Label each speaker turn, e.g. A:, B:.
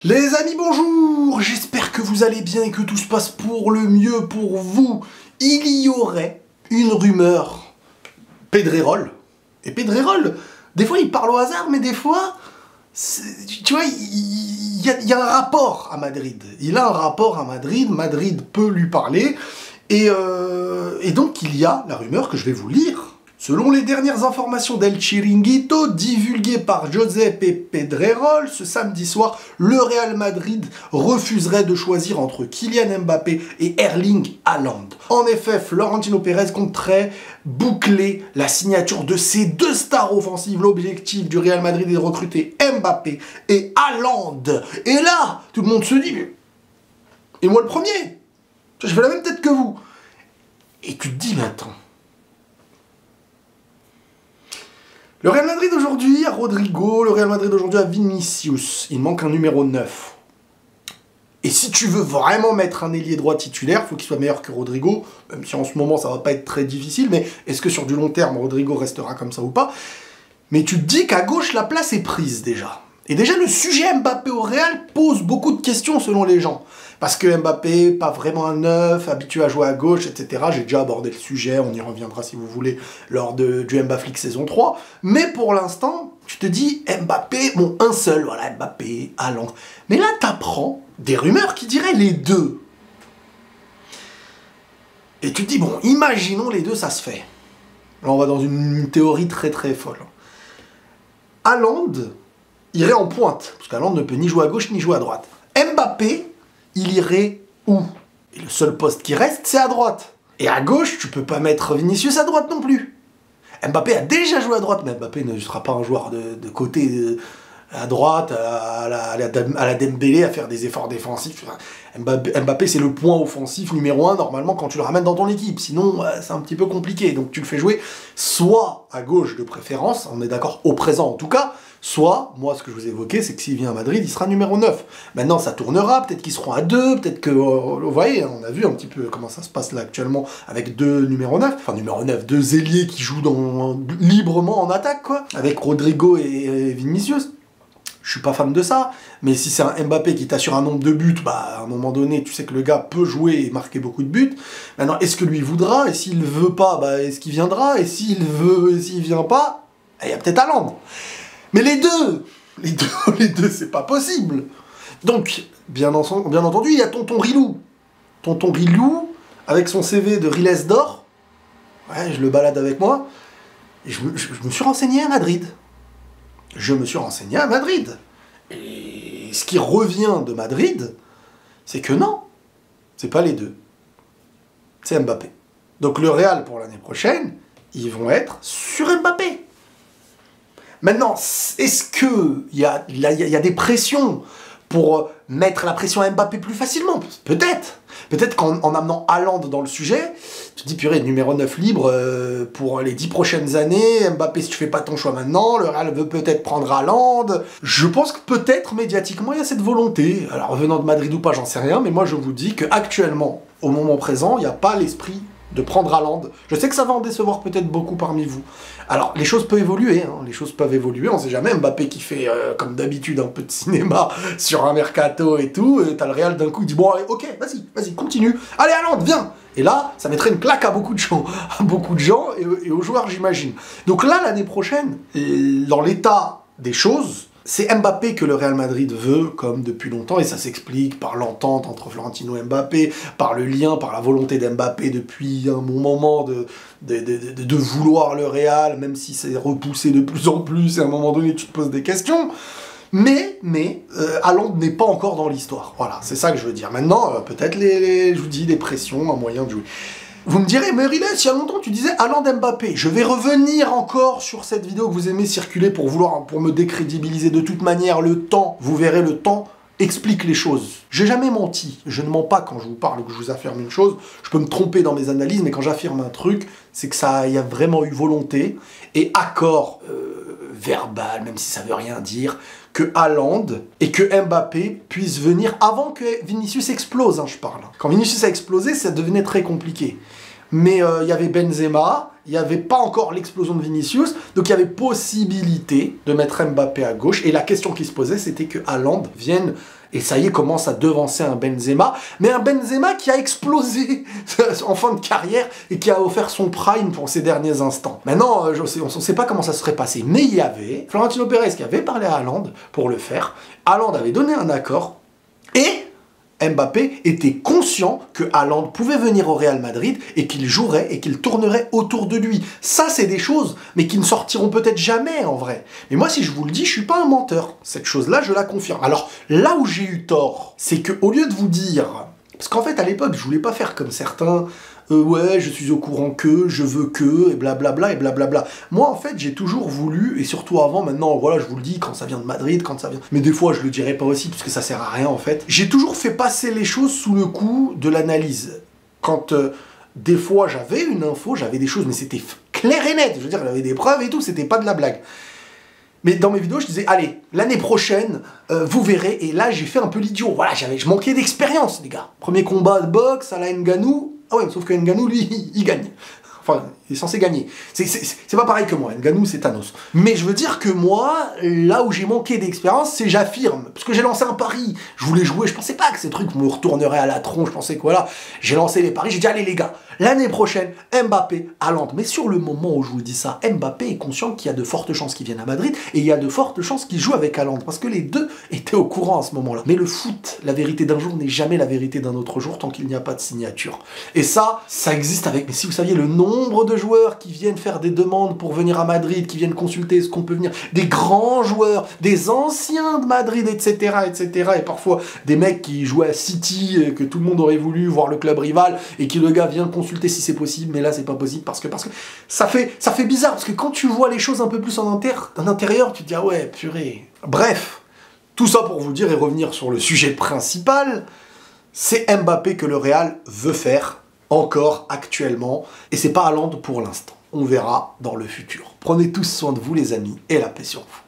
A: Les amis, bonjour! J'espère que vous allez bien et que tout se passe pour le mieux pour vous. Il y aurait une rumeur. Pedrerol. Et Pedrerol, des fois il parle au hasard, mais des fois, tu vois, il y a un rapport à Madrid. Il a un rapport à Madrid, Madrid peut lui parler. Et donc il y a la rumeur que je vais vous lire. Selon les dernières informations d'El Chiringuito, divulguées par Giuseppe Pedrerol, ce samedi soir, le Real Madrid refuserait de choisir entre Kylian Mbappé et Erling Haaland. En effet, Florentino Pérez compterait boucler la signature de ces deux stars offensives. L'objectif du Real Madrid est de recruter Mbappé et Haaland. Et là, tout le monde se dit, mais... et moi le premier, je fais la même tête que vous. Et tu te dis, mais attends. Le Real Madrid aujourd'hui a Rodrigo, le Real Madrid aujourd'hui a Vinicius. Il manque un numéro 9. Et si tu veux vraiment mettre un ailier droit titulaire, il faut qu'il soit meilleur que Rodrigo, même si en ce moment ça va pas être très difficile, mais est-ce que sur du long terme, Rodrigo restera comme ça ou pas? Mais tu te dis qu'à gauche, la place est prise déjà. Et déjà, le sujet Mbappé au Real pose beaucoup de questions selon les gens. Parce que Mbappé, pas vraiment un neuf, habitué à jouer à gauche, etc. J'ai déjà abordé le sujet, on y reviendra si vous voulez, lors du Mbaflix saison 3. Mais pour l'instant, tu te dis, Mbappé, bon, un seul, voilà, Mbappé, Haaland. Mais là, t'apprends des rumeurs qui diraient les deux. Et tu te dis, bon, imaginons les deux, ça se fait. Là, on va dans une théorie très très folle. Haaland irait en pointe, parce qu'Haaland ne peut ni jouer à gauche ni jouer à droite. Mbappé, il irait où? Et le seul poste qui reste, c'est à droite. Et à gauche, tu peux pas mettre Vinicius à droite non plus. Mbappé a déjà joué à droite, mais Mbappé ne sera pas un joueur de côté à droite, à la Dembélé, à faire des efforts défensifs. Mbappé, c'est le point offensif numéro 1, normalement, quand tu le ramènes dans ton équipe. Sinon, c'est un petit peu compliqué. Donc tu le fais jouer soit à gauche de préférence, on est d'accord, au présent en tout cas, soit, moi, ce que je vous ai évoqué, c'est que s'il vient à Madrid, il sera numéro 9. Maintenant, ça tournera, peut-être qu'ils seront à 2, peut-être que... vous voyez, on a vu un petit peu comment ça se passe là actuellement, avec deux numéro 9. Enfin, numéro 9, deux ailiers qui jouent librement en attaque, quoi. Avec Rodrigo et Vinicius. Je suis pas fan de ça, mais si c'est un Mbappé qui t'assure un nombre de buts, bah, à un moment donné, tu sais que le gars peut jouer et marquer beaucoup de buts. Maintenant, est-ce que lui voudra? Et s'il veut pas, bah, est-ce qu'il viendra? Et s'il veut, et s'il vient pas, il y a peut-être Haaland. Mais les deux, c'est pas possible. Donc, bien entendu, il y a Tonton Rilou. Tonton Rilou, avec son CV de Riles d'Or, ouais, je le balade avec moi, et je me suis renseigné à Madrid. Je me suis renseigné à Madrid. Et ce qui revient de Madrid, c'est que non, c'est pas les deux. C'est Mbappé. Donc le Real, pour l'année prochaine, ils vont être sur Mbappé. Maintenant, est-ce qu'il y a des pressions pour mettre la pression à Mbappé plus facilement? Peut-être. Peut-être qu'en amenant Haaland dans le sujet, tu te dis, purée, numéro 9 libre pour les 10 prochaines années, Mbappé, si tu fais pas ton choix maintenant, le Real veut peut-être prendre Haaland. Je pense que peut-être, médiatiquement, il y a cette volonté. Alors, venant de Madrid ou pas, j'en sais rien, mais moi, je vous dis qu'actuellement, au moment présent, il n'y a pas l'esprit de prendre Haaland. Je sais que ça va en décevoir peut-être beaucoup parmi vous. Alors, les choses peuvent évoluer, hein. Les choses peuvent évoluer, on sait jamais, Mbappé qui fait, comme d'habitude, un peu de cinéma sur un mercato et tout, t'as le Real d'un coup qui dit, bon, allez, ok, vas-y, continue, allez Haaland, viens. Et là, ça mettrait une claque à beaucoup de gens, et aux joueurs, j'imagine. Donc là, l'année prochaine, dans l'état des choses, c'est Mbappé que le Real Madrid veut, comme depuis longtemps, et ça s'explique par l'entente entre Florentino et Mbappé, par le lien, par la volonté d'Mbappé depuis un bon moment de vouloir le Real, même si c'est repoussé de plus en plus, et à un moment donné, tu te poses des questions. Mais Haaland n'est pas encore dans l'histoire. Voilà, c'est ça que je veux dire. Maintenant, peut-être, je vous dis, des pressions, un moyen de jouer. Vous me direz, mais Riles, il y a longtemps, tu disais Haaland Mbappé. Je vais revenir encore sur cette vidéo que vous aimez circuler pour me décrédibiliser. De toute manière, le temps, vous verrez, le temps explique les choses. J'ai jamais menti. Je ne mens pas quand je vous parle ou que je vous affirme une chose. Je peux me tromper dans mes analyses, mais quand j'affirme un truc, c'est que il y a vraiment eu volonté et accord verbal, même si ça veut rien dire, que Haaland et que Mbappé puissent venir avant que Vinicius explose, hein, je parle. Quand Vinicius a explosé, ça devenait très compliqué. Mais il y avait Benzema, il n'y avait pas encore l'explosion de Vinicius, donc il y avait possibilité de mettre Mbappé à gauche. Et la question qui se posait, c'était que Haaland vienne Et ça y est, commence à devancer un Benzema, mais un Benzema qui a explosé en fin de carrière et qui a offert son prime pour ses derniers instants. Maintenant, on ne sait pas comment ça serait passé, mais il y avait Florentino Pérez qui avait parlé à Haaland pour le faire. Haaland avait donné un accord et Mbappé était conscient que Haaland pouvait venir au Real Madrid et qu'il jouerait et qu'il tournerait autour de lui. Ça, c'est des choses, mais qui ne sortiront peut-être jamais en vrai. Mais moi, si je vous le dis, je suis pas un menteur. Cette chose-là, je la confirme. Alors, là où j'ai eu tort, c'est qu'au lieu de vous dire... Parce qu'en fait, à l'époque, je voulais pas faire comme certains... ouais, je suis au courant que, je veux que, et blablabla, et blablabla. Moi, en fait, j'ai toujours voulu, et surtout avant, maintenant, voilà, je vous le dis, quand ça vient de Madrid, quand ça vient... Mais des fois, je le dirai pas aussi, parce que ça sert à rien, en fait. J'ai toujours fait passer les choses sous le coup de l'analyse. Quand, des fois, j'avais une info, j'avais des choses, mais c'était clair et net. Je veux dire, j'avais des preuves et tout, c'était pas de la blague. Mais dans mes vidéos, je disais, allez, l'année prochaine, vous verrez. Et là, j'ai fait un peu l'idiot. Voilà, je manquais d'expérience, les gars. Premier combat de boxe à la Ngannou. Ah ouais, sauf que Ngannou, lui, il gagne. Enfin, il est censé gagner. C'est pas pareil que moi. Ngannou, c'est Thanos. Mais je veux dire que moi, là où j'ai manqué d'expérience, c'est j'affirme. Parce que j'ai lancé un pari. Je voulais jouer. Je pensais pas que ces trucs me retourneraient à la tronche. Je pensais que voilà. J'ai lancé les paris. J'ai dit, allez, les gars, l'année prochaine, Mbappé, Haaland. Mais sur le moment où je vous dis ça, Mbappé est conscient qu'il y a de fortes chances qu'il vienne à Madrid. Et il y a de fortes chances qu'il joue avec Haaland. Parce que les deux étaient au courant à ce moment-là. Mais le foot, la vérité d'un jour n'est jamais la vérité d'un autre jour tant qu'il n'y a pas de signature. Et ça existe avec... Mais si vous saviez le nombre de joueurs qui viennent faire des demandes pour venir à Madrid, qui viennent consulter ce qu'on peut venir, des grands joueurs, des anciens de Madrid, etc., etc., et parfois des mecs qui jouaient à City, que tout le monde aurait voulu voir le club rival, et qui le gars vient consulter si c'est possible, mais là c'est pas possible, parce que ça fait bizarre, parce que quand tu vois les choses un peu plus en intérieur, tu te dis, ah ouais, purée. Bref, tout ça pour vous dire et revenir sur le sujet principal, c'est Mbappé que le Real veut faire, encore actuellement, et c'est pas Haaland pour l'instant. On verra dans le futur. Prenez tous soin de vous les amis, et la paix sur vous.